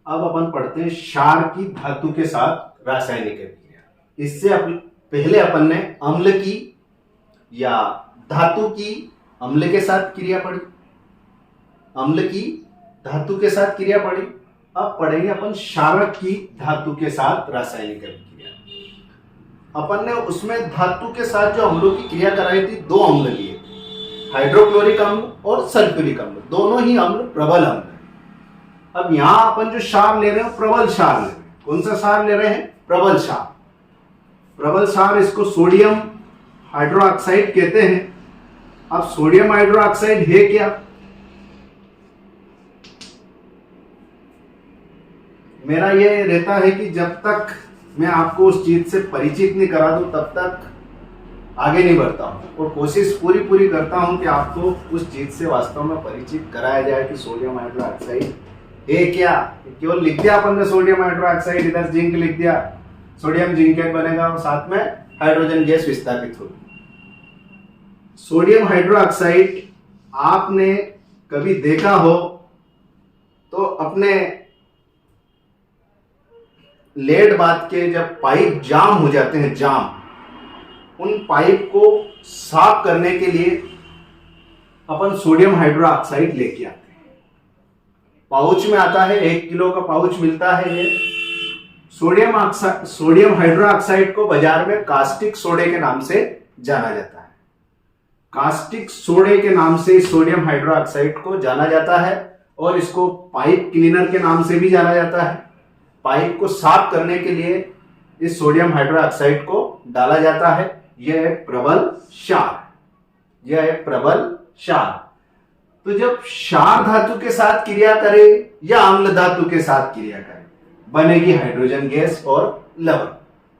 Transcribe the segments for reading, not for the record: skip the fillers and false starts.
अब अपन पढ़ते हैं क्षार की धातु के साथ रासायनिक अभिक्रिया। इससे पहले अपन ने अम्ल की या धातु की अम्ल के साथ क्रिया पढ़ी, अम्ल की धातु के साथ क्रिया पढ़ी। अब पढ़ेंगे अपन क्षारक की धातु के साथ रासायनिक अभिक्रिया। अपन ने उसमें धातु के साथ जो अम्लों की क्रिया कराई थी, दो अम्ल लिए, हाइड्रोक्लोरिक अम्ल और सल्फ्यूरिक अम्ल। दोनों ही अम्ल प्रबल अम्ल है। अब यहां अपन जो क्षार ले रहे हैं प्रबल क्षार ले रहे हैं। कौन सा क्षार ले रहे हैं? प्रबल क्षार। प्रबल क्षार, इसको सोडियम हाइड्रोक्साइड कहते हैं। अब सोडियम हाइड्रोक्साइड है क्या? मेरा ये रहता है कि जब तक मैं आपको उस चीज से परिचित नहीं करा दूं तब तक आगे नहीं बढ़ता हूं, और कोशिश पूरी करता हूं कि आपको उस चीज से वास्तव में परिचित कराया जाए कि सोडियम हाइड्रोक्साइड है क्या। केवल लिख दिया अपन ने सोडियम हाइड्रोक्साइड, इधर जिंक लिख दिया, सोडियम जिंकेट बनेगा और साथ में हाइड्रोजन गैस विस्थापित होगी। सोडियम हाइड्रोक्साइड आपने कभी देखा हो तो अपने लेड बात के जब पाइप जाम हो जाते हैं, उन पाइप को साफ करने के लिए अपन सोडियम हाइड्रोक्साइड लेके आते हैं। पाउच में आता है, 1 किलो का पाउच मिलता है। ये सोडियम हाइड्रोक्साइड को बाजार में कास्टिक सोडे के नाम से जाना जाता है। कास्टिक सोडे के नाम से सोडियम हाइड्रोक्साइड को जाना जाता है, और इसको पाइप क्लीनर के नाम से भी जाना जाता है। पाइप को साफ करने के लिए इस सोडियम हाइड्रोक्साइड को डाला जाता है। यह एक प्रबल क्षार, यह एक प्रबल क्षार। तो जब क्षार धातु के साथ क्रिया करे या अम्ल धातु के साथ क्रिया करे, बनेगी हाइड्रोजन गैस और लवण।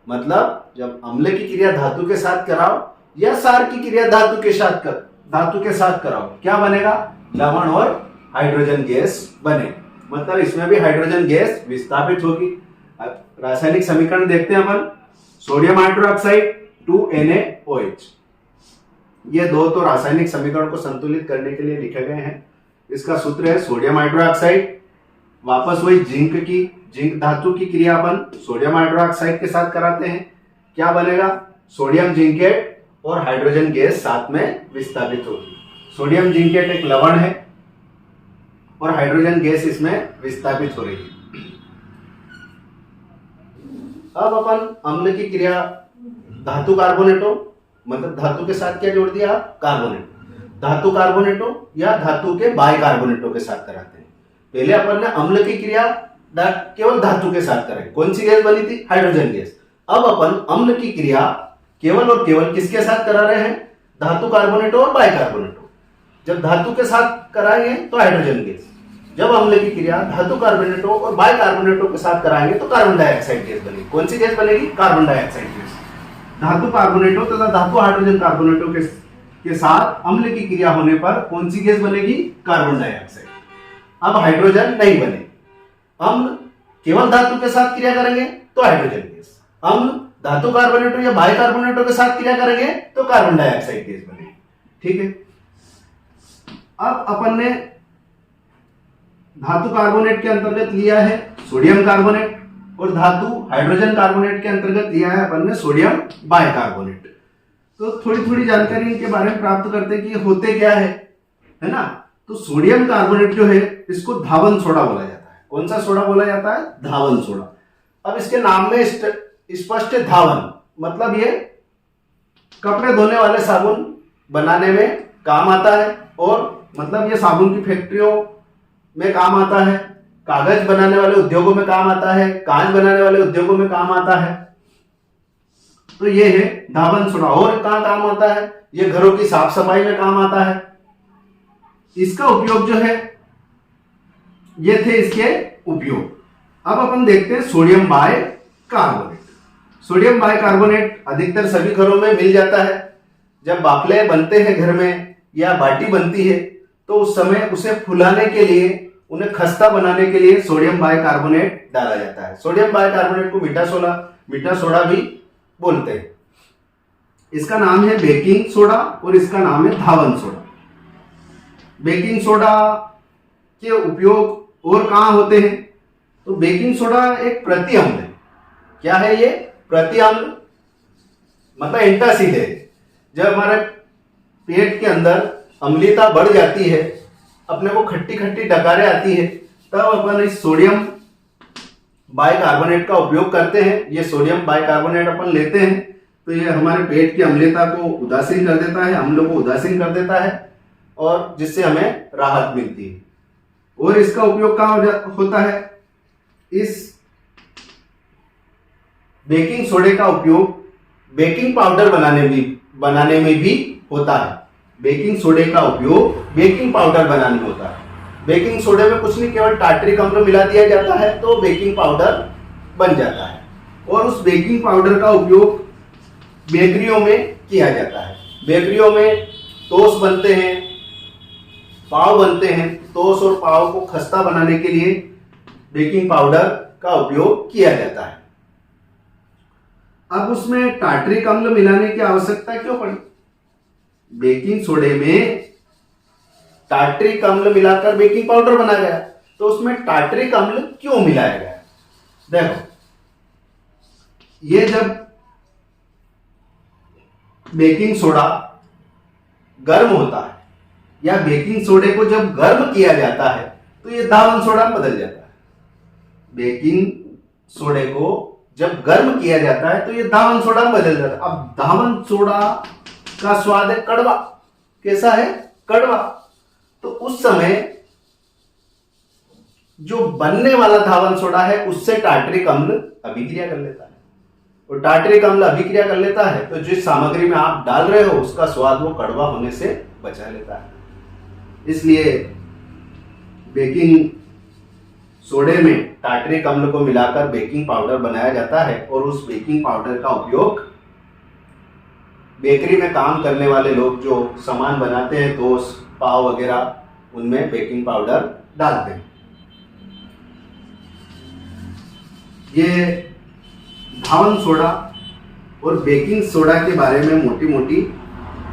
मतलब जब अम्ल की क्रिया धातु के साथ कराओ या क्षार की क्रिया धातु के साथ कराओ, क्या बनेगा? लवण और हाइड्रोजन गैस बने। मतलब इसमें भी हाइड्रोजन गैस विस्थापित होगी। रासायनिक समीकरण देखते हैं अपन। सोडियम हाइड्रोक्साइड 2Na OH, ये दो तो रासायनिक समीकरण को संतुलित करने के लिए लिखे गए हैं। इसका सूत्र है सोडियम हाइड्रोक्साइड, वापस वही जिंक धातु की क्रिया अपन सोडियम हाइड्रोक्साइड के साथ कराते हैं। क्या बनेगा? सोडियम जिंकेट और हाइड्रोजन गैस साथ में विस्थापित होगी। सोडियम जिंकेट एक लवण है और हाइड्रोजन गैस इसमें विस्थापित हो रही है। अब अपन अम्ल की क्रिया धातु कार्बोनेटों, मतलब धातु के साथ क्या जोड़ दिया? कार्बोनेट। धातु कार्बोनेटों या धातु के बाइकार्बोनेटों के साथ कराते हैं। पहले अपन ने अम्ल की क्रिया केवल धातु के साथ कराई। कौन सी गैस बनी थी? Hydrogen gas. अब अपन अम्ल की क्रिया केवल और केवल किसके साथ करा रहे हैं? धातु कार्बोनेटों और बाइकार्बोनेटों। जब धातु के साथ कराएंगे तो हाइड्रोजन गैस, जब अम्ल की क्रिया धातु कार्बोनेटों और बाइकार्बोनेटों के साथ कराएंगे तो कार्बन डाइऑक्साइड गैस बनेगी। कौन सी गैस बनेगी? Carbon dioxide gas. धातु कार्बोनेटों तथा धातु हाइड्रोजन कार्बोनेटों के साथ अम्ल की क्रिया होने पर कौन सी गैस बनेगी? Carbon dioxide. अब हाइड्रोजन नहीं बने। अम्ल केवल धातु के साथ क्रिया करेंगे तो हाइड्रोजन गैस, अम्ल धातु कार्बोनेटों या बाइकार्बोनेटों के साथ क्रिया करेंगे तो कार्बन डाइऑक्साइड गैस बनेगी। ठीक है। अब अपन ने धातु कार्बोनेट के अंतर्गत लिया है सोडियम कार्बोनेट, और धातु हाइड्रोजन कार्बोनेट के अंतर्गत लिया है अपन ने सोडियम बाइकार्बोनेट। तो थोड़ी जानकारी इनके बारे में प्राप्त करते हैं कि होते क्या है ना। तो सोडियम कार्बोनेट जो है इसको धावन सोडा बोला जाता है। कौन सा सोडा बोला जाता है? धावन सोडा। अब इसके नाम में स्पष्ट धावन, मतलब ये कपड़े धोने वाले साबुन बनाने में काम आता है, और मतलब ये साबुन की फैक्ट्रियों में काम आता है, कागज बनाने वाले उद्योगों में काम आता है, कांच बनाने वाले उद्योगों में काम आता है। तो ये है धावन सोडा। और कहां काम आता है? ये घरों की साफ सफाई में काम आता है। इसका उपयोग जो है, ये थे इसके उपयोग। अब अपन देखते हैं सोडियम बाइकार्बोनेट। सोडियम बाइकार्बोनेट अधिकतर सभी घरों में मिल जाता है। जब बाफले बनते हैं घर में या बाटी बनती है तो उस समय उसे फुलाने के लिए, उन्हें खस्ता बनाने के लिए सोडियम बाइकार्बोनेट डाला जाता है। सोडियम बाइकार्बोनेट को मीठा सोडा भी बोलते हैं। इसका नाम है बेकिंग सोडा और इसका नाम है धावन सोडा। बेकिंग सोडा के उपयोग और कहां होते हैं? तो बेकिंग सोडा एक प्रति अम्ल है। क्या है ये? प्रति अम्ल, मतलब एंटासिड है। जब हमारे पेट के अंदर अम्लता बढ़ जाती है, अपने को खट्टी खट्टी डकारें आती है, तब अपन इस सोडियम बाइकार्बोनेट का उपयोग करते हैं। ये सोडियम बाइकार्बोनेट अपन लेते हैं तो ये हमारे पेट की अम्लता को उदासीन कर देता है, अम्लों को उदासीन कर देता है, और जिससे हमें राहत मिलती है। और इसका उपयोग कहाँ होता है? इस बेकिंग सोडे का उपयोग बेकिंग पाउडर बनाने में भी होता है। बेकिंग सोडे का उपयोग बेकिंग पाउडर बनाने में होता है। बेकिंग सोडे में कुछ नहीं, केवल टार्टरिक अम्ल मिला दिया जाता है तो बेकिंग पाउडर बन जाता है। और उस बेकिंग पाउडर का उपयोग बेकरियों में किया जाता है। बेकरियों में टोस्ट बनते हैं, पाव बनते हैं। टोस्ट और पाव को खस्ता बनाने के लिए बेकिंग पाउडर का उपयोग किया जाता है। अब उसमें टार्टरिक अम्ल मिलाने की आवश्यकता क्यों पड़ी? बेकिंग सोडे में टार्टरिक अम्ल मिलाकर बेकिंग पाउडर बनाया गया, तो उसमें टार्टरिक अम्ल क्यों मिलाया गया? देखो, ये जब बेकिंग सोडा गर्म होता है या बेकिंग सोडे को जब गर्म किया जाता है तो ये धावन सोडा में बदल जाता है। बेकिंग सोडे को जब गर्म किया जाता है तो ये धावन सोडा में बदल जाता है। अब धावन सोडा का स्वाद है कड़वा। कैसा है? कड़वा। तो उस समय जो बनने वाला धावन सोडा है उससे टार्टरिक अम्ल अभिक्रिया कर लेता है, और टार्टरिक अम्ल अभिक्रिया कर लेता है तो जिस सामग्री में आप डाल रहे हो उसका स्वाद वो कड़वा होने से बचा लेता है। इसलिए बेकिंग सोडे में टार्टरिक अम्ल को मिलाकर बेकिंग पाउडर बनाया जाता है, और उस बेकिंग पाउडर का उपयोग बेकरी में काम करने वाले लोग जो सामान बनाते हैं, टोस्ट, पाव वगैरह, उनमें बेकिंग पाउडर डालते हैं। ये धावन सोडा और बेकिंग सोडा के बारे में मोटी मोटी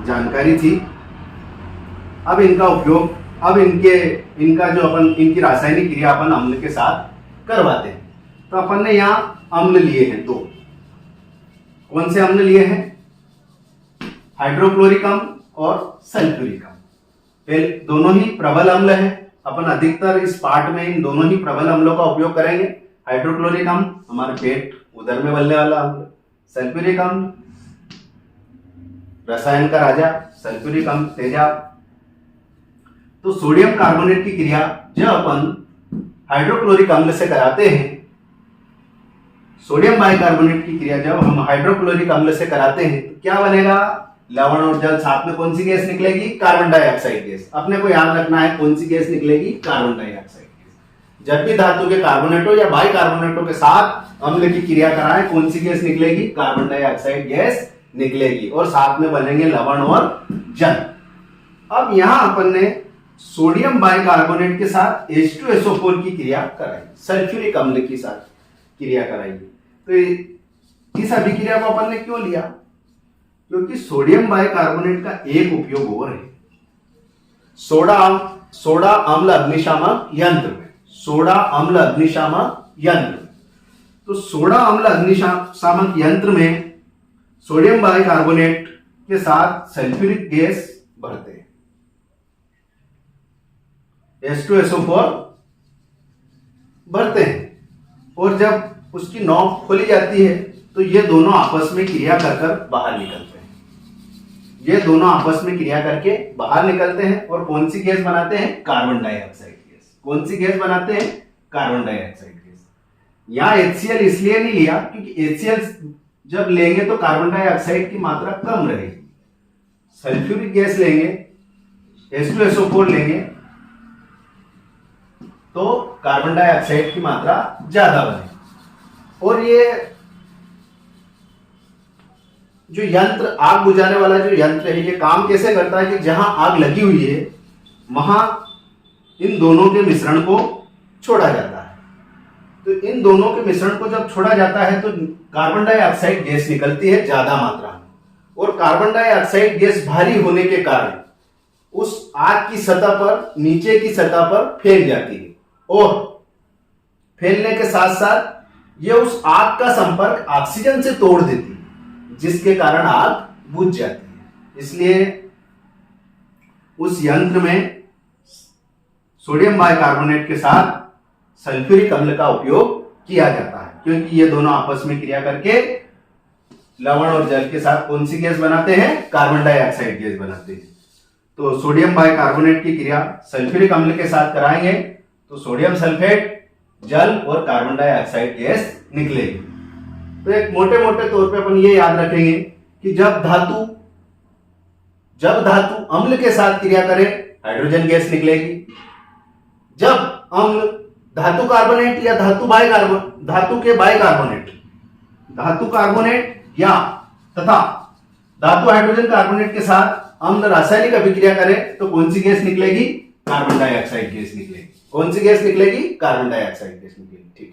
जानकारी थी। अब इनका उपयोग, अब इनका जो इनकी रासायनिक क्रिया अपन अम्ल के साथ करवाते हैं। तो अपन ने यहाँ अम्ल लिए हैं दो। कौन से अम्ल लिए हैं? हाइड्रोक्लोरिक अम्ल और सल्फ्यूरिक अम्ल। पहले दोनों ही प्रबल अम्ल है। अपन अधिकतर इस पाठ में इन दोनों ही प्रबल अम्लों का उपयोग करेंगे। हाइड्रोक्लोरिक अम्ल हमारे पेट उदर में बनने वाला अम्ल, सल्फ्यूरिक अम्ल रसायन का राजा, सल्फ्यूरिक अम्ल तेजाब। तो सोडियम कार्बोनेट की क्रिया जब अपन हाइड्रोक्लोरिक अम्ल से कराते हैं, सोडियम बाइकार्बोनेट की क्रिया जब हम हाइड्रोक्लोरिक अम्ल से कराते हैं तो क्या बनेगा? लवण और जल, साथ में कौन सी गैस निकलेगी? Carbon dioxide gas. अपने को याद रखना है कौन सी गैस निकलेगी? Carbon dioxide gas. जब भी धातु के कार्बोनेटों या बाइकार्बोनेटों के साथ अम्ल की क्रिया कराएं, कौन सी गैस निकलेगी? कार्बन डाइऑक्साइड गैस निकलेगी, और साथ में बनेंगे लवण और जल। अब यहां अपन ने सोडियम बाइकार्बोनेट के साथ H2SO4 की क्रिया कराई, सल्फ्यूरिक अम्ल के साथ क्रिया कराई। तो इस अभिक्रिया को अपन ने क्यों लिया? क्योंकि सोडियम बाइकार्बोनेट का एक उपयोग और है सोडा अम्ल अग्निशामक यंत्र में। सोडा अम्ल अग्निशामक यंत्र। तो सोडा अम्ल अग्निशामक यंत्र में सोडियम बाइकार्बोनेट के साथ सल्फ्यूरिक गैस भरते हैं, H2SO4 भरते हैं, और जब उसकी नॉब खोली जाती है तो ये दोनों आपस में क्रिया कर बाहर निकलते हैं। ये दोनों आपस में क्रिया करके बाहर निकलते हैं और कौन सी गैस बनाते हैं? Carbon dioxide gas. कौन सी गैस बनाते हैं? Carbon dioxide gas. यहाँ HCl इसलिए नहीं लिया क्योंकि HCl जब लेंगे तो कार्बन डाइऑक्साइड की मात्रा कम रहेगी। सल्फ्यूरिक गैस लेंगे, H2SO4 लेंगे तो कार्बन डाइऑक्साइड की मात्रा ज्यादा बनेगी। और ये जो यंत्र, आग बुझाने वाला जो यंत्र है, ये काम कैसे करता है कि जहां आग लगी हुई है वहां इन दोनों के मिश्रण को छोड़ा जाता है। तो इन दोनों के मिश्रण को जब छोड़ा जाता है तो कार्बन डाइऑक्साइड गैस निकलती है ज्यादा मात्रा में, और कार्बन डाइऑक्साइड गैस भारी होने के कारण उस आग की सतह पर, नीचे की सतह पर फैल जाती है, और फैलने के साथ साथ ये उस आग का संपर्क ऑक्सीजन से तोड़ देती है, जिसके कारण आग बुझ जाती है। इसलिए उस यंत्र में सोडियम बाइकार्बोनेट के साथ सल्फ्यूरिक अम्ल का उपयोग किया जाता है, क्योंकि ये दोनों आपस में क्रिया करके लवण और जल के साथ कौन सी गैस बनाते हैं? कार्बन डाइऑक्साइड गैस बनाते हैं। तो सोडियम बाइकार्बोनेट की क्रिया सल्फ्यूरिक अम्ल के साथ कराएंगे तो सोडियम सल्फेट, जल और कार्बन डाइऑक्साइड गैस निकलेगी। तो एक मोटे मोटे तौर पे अपन ये याद रखेंगे कि जब धातु अम्ल के साथ क्रिया करे हाइड्रोजन गैस निकलेगी। जब अम्ल धातु कार्बोनेट या धातु कार्बोनेट या तथा धातु हाइड्रोजन कार्बोनेट के साथ अम्ल रासायनिक अभिक्रिया करे तो कौन सी गैस निकलेगी? कार्बन डाइऑक्साइड गैस निकलेगी। कौन सी गैस निकलेगी? कार्बन डाइऑक्साइड गैस निकलेगी। ठीक है।